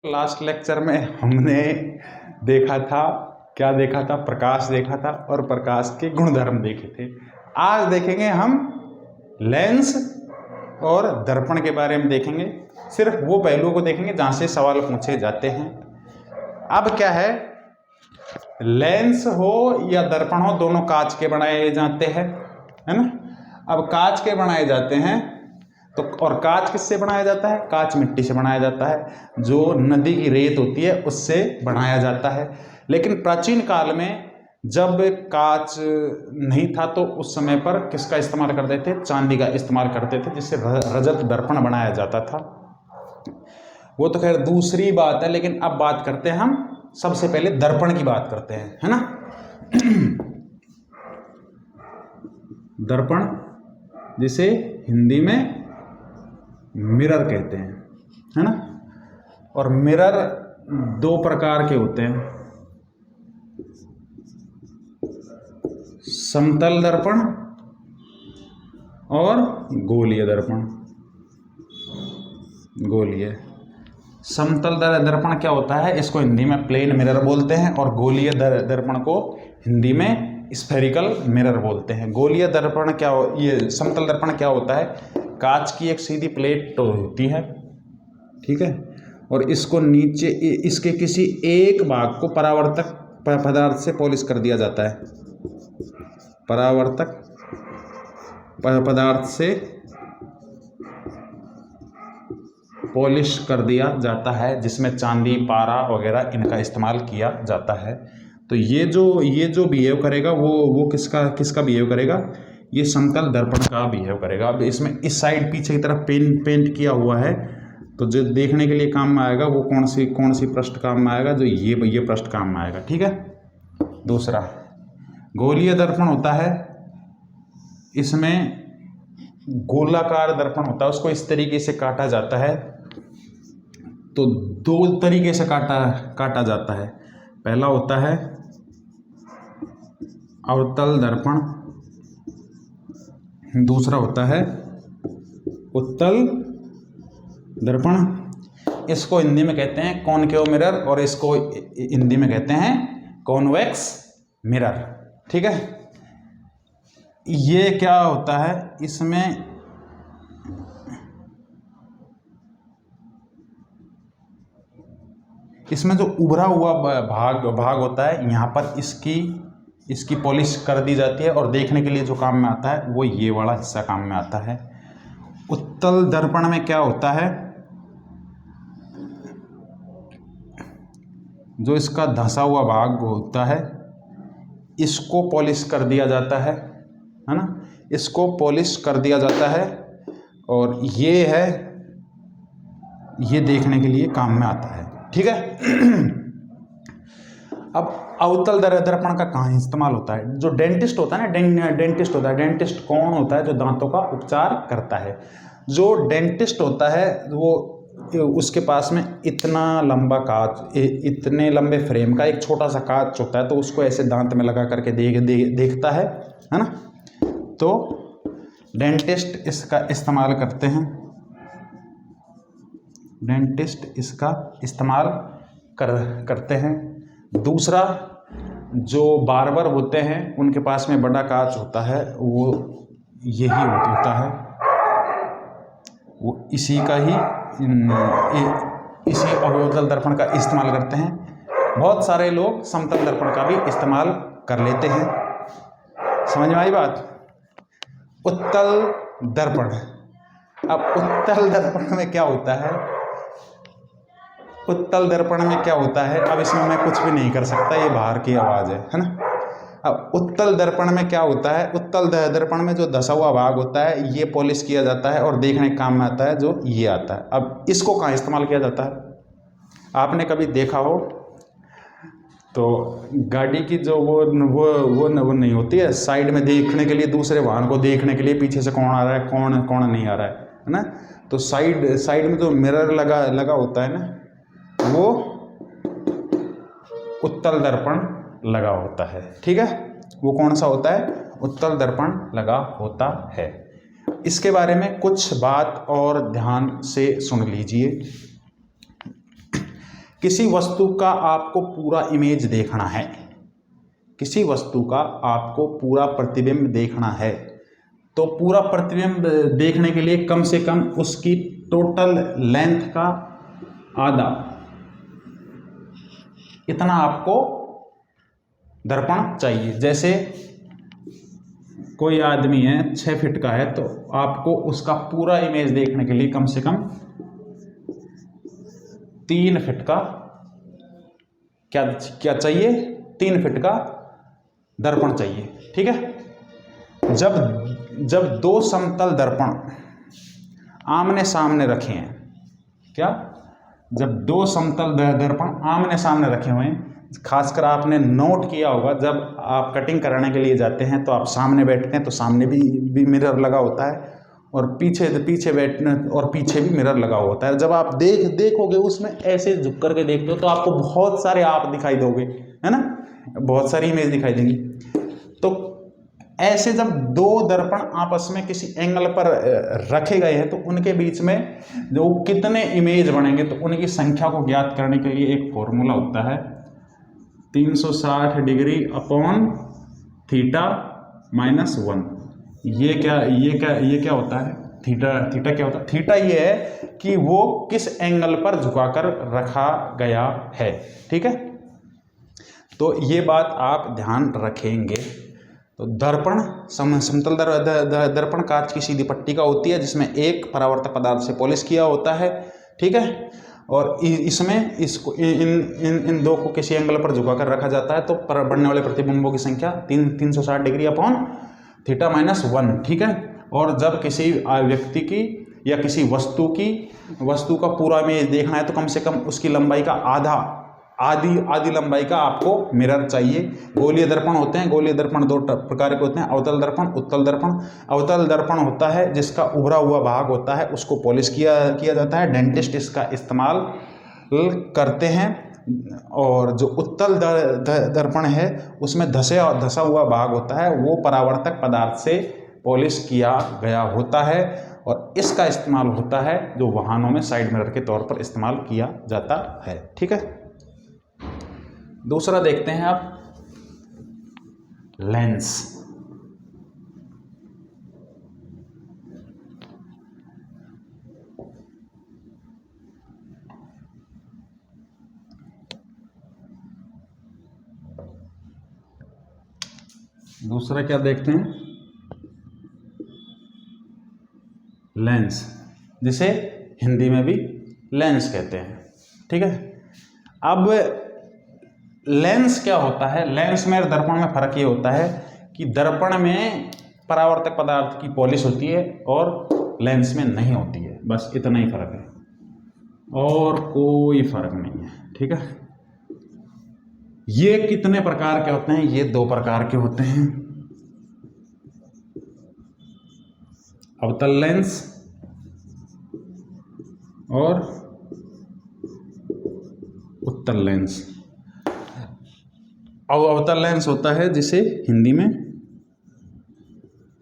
Last lecture में हमने देखा था, क्या देखा था? प्रकाश देखा था और प्रकाश के गुणधर्म देखे थे। आज देखेंगे हम लेंस और दर्पण के बारे में देखेंगे। सिर्फ वो पहलुओं को देखेंगे जहाँ से सवाल पूछे जाते हैं। अब क्या है, लेंस हो या दर्पण हो, दोनों कांच के बनाए जाते हैं, है ना। अब कांच के बनाए जाते हैं तो, और कांच किससे बनाया जाता है? कांच मिट्टी से बनाया जाता है, जो नदी की रेत होती है उससे बनाया जाता है। लेकिन प्राचीन काल में जब कांच नहीं था तो उस समय पर किसका इस्तेमाल करते थे? चांदी का इस्तेमाल करते थे, जिससे रजत दर्पण बनाया जाता था। वो तो खैर दूसरी बात है, लेकिन अब बात करते हैं हम सबसे पहले दर्पण की बात करते हैं, है ना। दर्पण, जिसे हिंदी में मिरर कहते हैं, है ना। और मिरर दो प्रकार के होते हैं, समतल दर्पण और गोलीय दर्पण। गोलीय समतल दर्पण क्या होता है? इसको हिंदी में प्लेन मिरर बोलते हैं, और गोलीय दर्पण को हिंदी में स्फेरिकल मिरर बोलते हैं। गोलीय दर्पण क्या हो, ये समतल दर्पण क्या होता है? कांच की एक सीधी प्लेट होती है, ठीक है, और इसको नीचे इसके किसी एक भाग को परावर्तक पदार्थ से पॉलिश कर दिया जाता है। परावर्तक पदार्थ से पॉलिश कर दिया जाता है, जिसमें चांदी, पारा वगैरह इनका इस्तेमाल किया जाता है। तो ये जो बिहेव करेगा वो किसका बिहेव करेगा? ये समतल दर्पण का बिहेव करेगा। अब इसमें इस साइड पीछे की तरफ पेंट किया हुआ है, तो जो देखने के लिए काम में आएगा वो कौन सी पृष्ठ काम में आएगा? जो ये पृष्ठ काम में आएगा, ठीक है। दूसरा गोलीय दर्पण होता है, इसमें गोलाकार दर्पण होता है, उसको इस तरीके से काटा जाता है। तो दो तरीके से काटा जाता है। पहला होता है अवतल दर्पण, दूसरा होता है उत्तल दर्पण। इसको हिंदी में कहते हैं कॉनकेव मिरर, और इसको हिंदी में कहते हैं कॉन्वेक्स मिरर, ठीक है। ये क्या होता है? इसमें जो उभरा हुआ भाग होता है, यहाँ पर इसकी पॉलिश कर दी जाती है, और देखने के लिए जो काम में आता है वो ये वाला हिस्सा काम में आता है। उत्तल दर्पण में क्या होता है? जो इसका धंसा हुआ भाग होता है, इसको पॉलिश कर दिया जाता है ना, इसको पॉलिश कर दिया जाता है, और ये देखने के लिए काम में आता है, ठीक है। अब अवतल दर्पण का कहाँ इस्तेमाल होता है? जो डेंटिस्ट होता है ना, डेंटिस्ट कौन होता है? जो दांतों का उपचार करता है। जो डेंटिस्ट होता है वो उसके पास में इतना लंबा कांच, इतने लंबे फ्रेम का एक छोटा सा कांच होता है, तो उसको ऐसे दांत में लगा करके देखता है ना। तो डेंटिस्ट इसका इस्तेमाल करते हैं, डेंटिस्ट इसका इस्तेमाल करते हैं। दूसरा, जो बार्बर होते हैं उनके पास में बड़ा कांच होता है, वो यही होता है, वो इसी अवतल दर्पण का इस्तेमाल करते हैं। बहुत सारे लोग समतल दर्पण का भी इस्तेमाल कर लेते हैं। समझ में आई बात? उत्तल दर्पण। अब उत्तल दर्पण में क्या होता है? उत्तल दर्पण में क्या होता है? अब इसमें मैं कुछ भी नहीं कर सकता, ये बाहर की आवाज़ है ना। अब उत्तल दर्पण में क्या होता है? उत्तल दर्पण में जो धंसा हुआ भाग होता है, ये पॉलिश किया जाता है और देखने के काम में आता है, जो ये आता है। अब इसको कहाँ इस्तेमाल किया जाता है? आपने कभी देखा हो तो गाड़ी की जो वो नहीं होती है, साइड में देखने के लिए, दूसरे वाहन को देखने के लिए पीछे से कौन आ रहा है, कौन नहीं आ रहा है ना। तो साइड में जो मिरर लगा होता है ना, वो उत्तल दर्पण लगा होता है, ठीक है। वो कौन सा होता है? उत्तल दर्पण लगा होता है। इसके बारे में कुछ बात और ध्यान से सुन लीजिए। किसी वस्तु का आपको पूरा इमेज देखना है, किसी वस्तु का आपको पूरा प्रतिबिंब देखना है, तो पूरा प्रतिबिंब देखने के लिए कम से कम उसकी टोटल लेंथ का आधा इतना आपको दर्पण चाहिए। जैसे कोई आदमी है 6 फीट का है, तो आपको उसका पूरा इमेज देखने के लिए कम से कम 3 फीट का क्या चाहिए, 3 फीट का दर्पण चाहिए। ठीक है। जब दो समतल दर्पण आमने सामने रखे हैं, क्या, जब दो समतल दर्पण आमने सामने रखे हुए हैं, खासकर आपने नोट किया होगा जब आप कटिंग कराने के लिए जाते हैं तो आप सामने बैठते हैं तो सामने भी मिरर लगा होता है, और पीछे बैठने और पीछे भी मिरर लगा होता है। जब आप देखोगे उसमें ऐसे झुक करके देखते हो तो आपको बहुत सारे आप दिखाई दोगे, है ना, बहुत सारी इमेज दिखाई देंगी। तो ऐसे जब दो दर्पण आपस में किसी एंगल पर रखे गए हैं तो उनके बीच में जो कितने इमेज बनेंगे, तो उनकी संख्या को ज्ञात करने के लिए एक फॉर्मूला होता है 360 डिग्री अपॉन थीटा माइनस 1। ये क्या होता है, थीटा क्या होता है, थीटा ये है कि वो किस एंगल पर झुकाकर रखा गया है। ठीक है, तो ये बात आप ध्यान रखेंगे। तो दर्पण समतल दर्पण कांच की सीधी पट्टी का होती है जिसमें एक परावर्तक पदार्थ से पॉलिश किया होता है। ठीक है, और इसमें इसको इन दो को किसी एंगल पर झुकाकर रखा जाता है, तो बनने वाले प्रतिबिंबों की संख्या 360 डिग्री अपॉन थीटा माइनस 1। ठीक है, और जब किसी व्यक्ति की या किसी वस्तु का पूरा इमेज देखना है तो कम से कम उसकी लंबाई का आधी लंबाई का आपको मिरर चाहिए। गोलीय दर्पण होते हैं, गोलीय दर्पण दो प्रकार के होते हैं, अवतल दर्पण, उत्तल दर्पण। अवतल दर्पण होता है जिसका उभरा हुआ भाग होता है, उसको पॉलिश किया जाता है, डेंटिस्ट इसका इस्तेमाल करते हैं। और जो उत्तल दर्पण है उसमें धसा हुआ भाग होता है, वो परावर्तक पदार्थ से पॉलिश किया गया होता है, और इसका इस्तेमाल होता है जो वाहनों में साइड मिरर के तौर पर इस्तेमाल किया जाता है। ठीक है, दूसरा देखते हैं आप, लेंस। दूसरा क्या देखते हैं, लेंस, जिसे हिंदी में भी लेंस कहते हैं। ठीक है, अब लेंस क्या होता है, लेंस में और दर्पण में फर्क ये होता है कि दर्पण में परावर्तक पदार्थ की पॉलिश होती है और लेंस में नहीं होती है, बस इतना ही फर्क है और कोई फर्क नहीं है। ठीक है, ये कितने प्रकार के होते हैं, ये 2 प्रकार के होते हैं, अवतल लेंस और उत्तल लेंस। अवतल लेंस होता है जिसे हिंदी में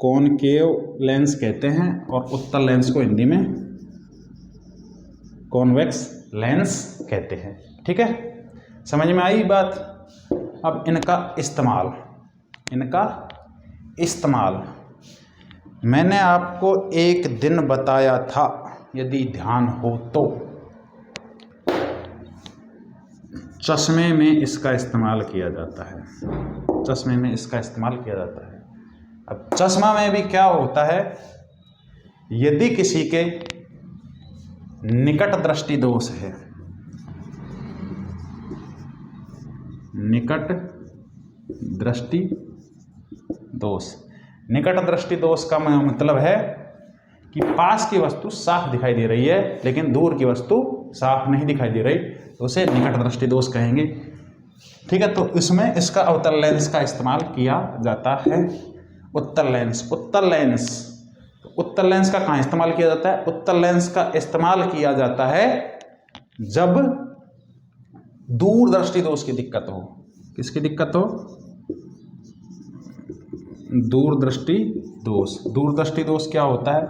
कॉनकेव लेंस कहते हैं, और उत्तल लेंस को हिंदी में कॉन्वेक्स लेंस कहते हैं। ठीक है, समझ में आई बात। अब इनका इस्तेमाल मैंने आपको एक दिन बताया था, यदि ध्यान हो तो। चश्मे में इसका इस्तेमाल किया जाता है, चश्मे में इसका इस्तेमाल किया जाता है। अब चश्मा में भी क्या होता है, यदि किसी के निकट दृष्टि दोष है, निकट दृष्टि दोष का मतलब है कि पास की वस्तु साफ दिखाई दे रही है लेकिन दूर की वस्तु साफ नहीं दिखाई दे रही, तो उसे निकट दृष्टि दोष कहेंगे। ठीक है, तो इसमें इसका अवतल लेंस का इस्तेमाल किया जाता है। उत्तल लेंस का कहाँ इस्तेमाल किया जाता है, उत्तल लेंस का इस्तेमाल किया जाता है जब दूरदृष्टि दोष की दिक्कत हो। किसकी दिक्कत हो, दूरदृष्टि दोष। दूरदृष्टि दोष क्या होता है,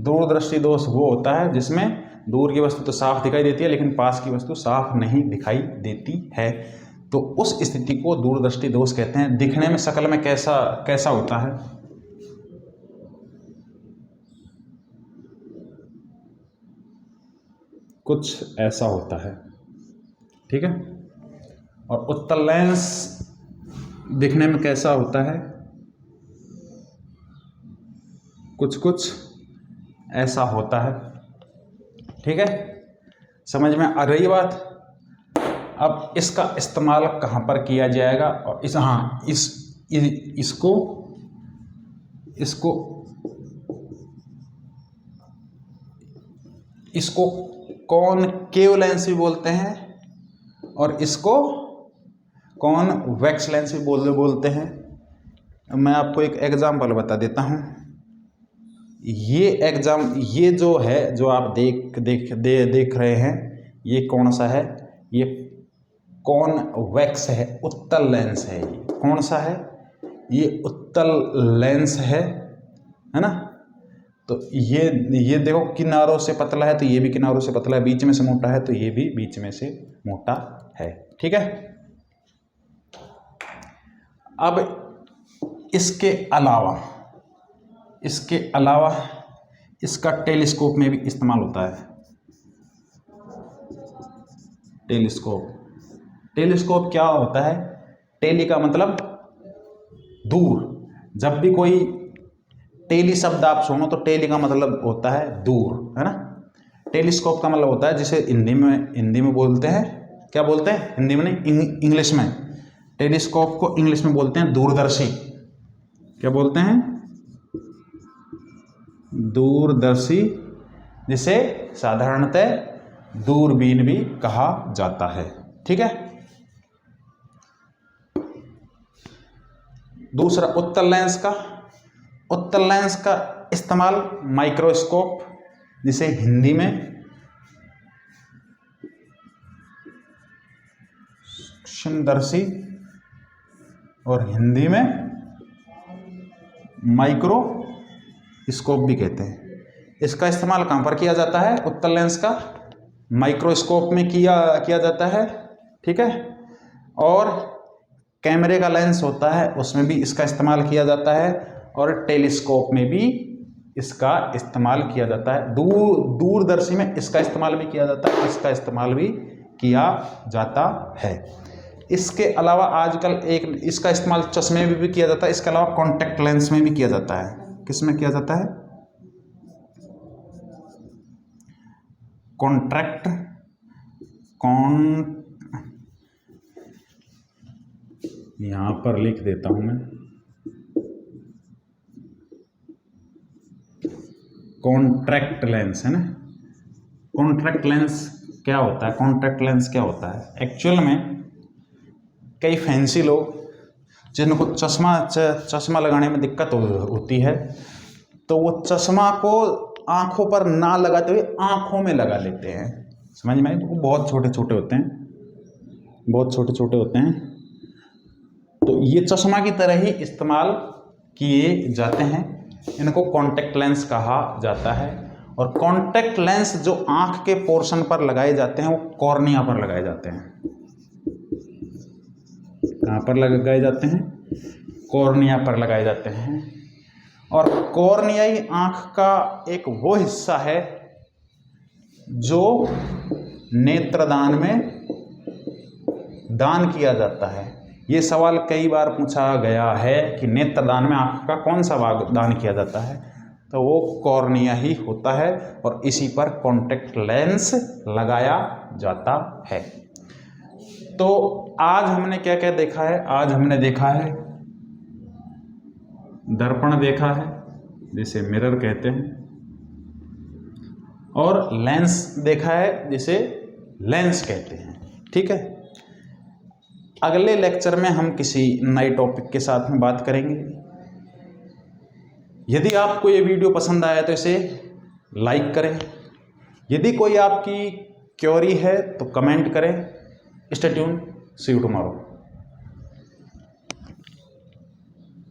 दूरदृष्टि दोष वो होता है जिसमें दूर की वस्तु तो साफ दिखाई देती है लेकिन पास की वस्तु साफ नहीं दिखाई देती है। तो उस स्थिति को दूरदृष्टि दोष कहते हैं। दिखने में शक्ल में कैसा होता है? कुछ ऐसा होता है, ठीक है। और उत्तल लेंस दिखने में कैसा होता है? कुछ ऐसा होता है, ठीक है। समझ में आ रही बात? अब इसका इस्तेमाल कहाँ पर किया जाएगा? और इसको कॉनकेव लेंस भी बोलते हैं और इसको कॉन्वेक्स लेंस भी बोलते हैं। मैं आपको एक एग्जाम्पल बता देता हूँ। ये जो है, जो आप देख रहे हैं, ये कौन सा है? ये कॉन्वेक्स है, उत्तल लेंस है। ये कौन सा है? ये उत्तल लेंस है ना। तो ये देखो किनारों से पतला है तो ये भी किनारों से पतला है, बीच में से मोटा है तो ये भी बीच में से मोटा है, ठीक है। अब इसके अलावा इसका टेलीस्कोप में भी इस्तेमाल होता है। टेलीस्कोप क्या होता है? टेली का मतलब दूर। जब भी कोई टेली शब्द आप सुनो तो टेली का मतलब होता है दूर, है ना। टेलीस्कोप का मतलब होता है, जिसे हिंदी में बोलते हैं, क्या बोलते हैं हिंदी में नहीं, इंग्लिश में। टेलीस्कोप को इंग्लिश में बोलते हैं दूरदर्शी। क्या बोलते हैं? दूरदर्शी, जिसे साधारणतः दूरबीन भी कहा जाता है, ठीक है। दूसरा उत्तल लेंस का इस्तेमाल माइक्रोस्कोप, जिसे हिंदी में सूक्ष्मदर्शी और हिंदी में माइक्रोस्कोप भी कहते हैं। इसका इस्तेमाल कहाँ पर किया जाता है? उत्तल लेंस का माइक्रोस्कोप में किया जाता है, ठीक है। और कैमरे का लेंस होता है, उसमें भी इसका इस्तेमाल किया जाता है। और टेलीस्कोप में भी इसका इस्तेमाल किया जाता है। दूरदर्शी में इसका इस्तेमाल भी किया जाता है, इसका इस्तेमाल भी किया जाता है। इसके अलावा आजकल इसका इस्तेमाल चश्मे में भी किया जाता है। इसके अलावा कॉन्टैक्ट लेंस में भी किया जाता है। किस में किया जाता है? यहां पर लिख देता हूं मैं, कॉन्ट्रैक्ट लेंस, है ना। कॉन्ट्रैक्ट लेंस क्या होता है? कॉन्ट्रैक्ट लेंस क्या होता है? एक्चुअल में कई फैंसी लोग जिनको चश्मा लगाने में दिक्कत होती है, तो वो चश्मा को आंखों पर ना लगाते हुए आंखों में लगा लेते हैं। समझ में आई? वो बहुत छोटे छोटे होते हैं, तो ये चश्मा की तरह ही इस्तेमाल किए जाते हैं। इनको कॉन्टैक्ट लेंस कहा जाता है। और कॉन्टैक्ट लेंस जो आंख के पोर्शन पर लगाए जाते हैं, वो कॉर्निया पर लगाए जाते हैं। कहाँ पर लगाए जाते हैं? कॉर्निया पर लगाए जाते हैं। और कॉर्नियाई आंख का एक वो हिस्सा है जो नेत्रदान में दान किया जाता है। ये सवाल कई बार पूछा गया है कि नेत्रदान में आंख का कौन सा भाग दान किया जाता है, तो वो कॉर्निया ही होता है और इसी पर कॉन्टैक्ट लेंस लगाया जाता है। तो आज हमने क्या क्या देखा है? आज हमने देखा है दर्पण देखा है, जिसे मिरर कहते हैं, और लेंस देखा है, जिसे लेंस कहते हैं, ठीक है। अगले लेक्चर में हम किसी नए टॉपिक के साथ में बात करेंगे। यदि आपको ये वीडियो पसंद आया तो इसे लाइक करें। यदि कोई आपकी क्वेरी है तो कमेंट करें। Stay tuned, see you tomorrow.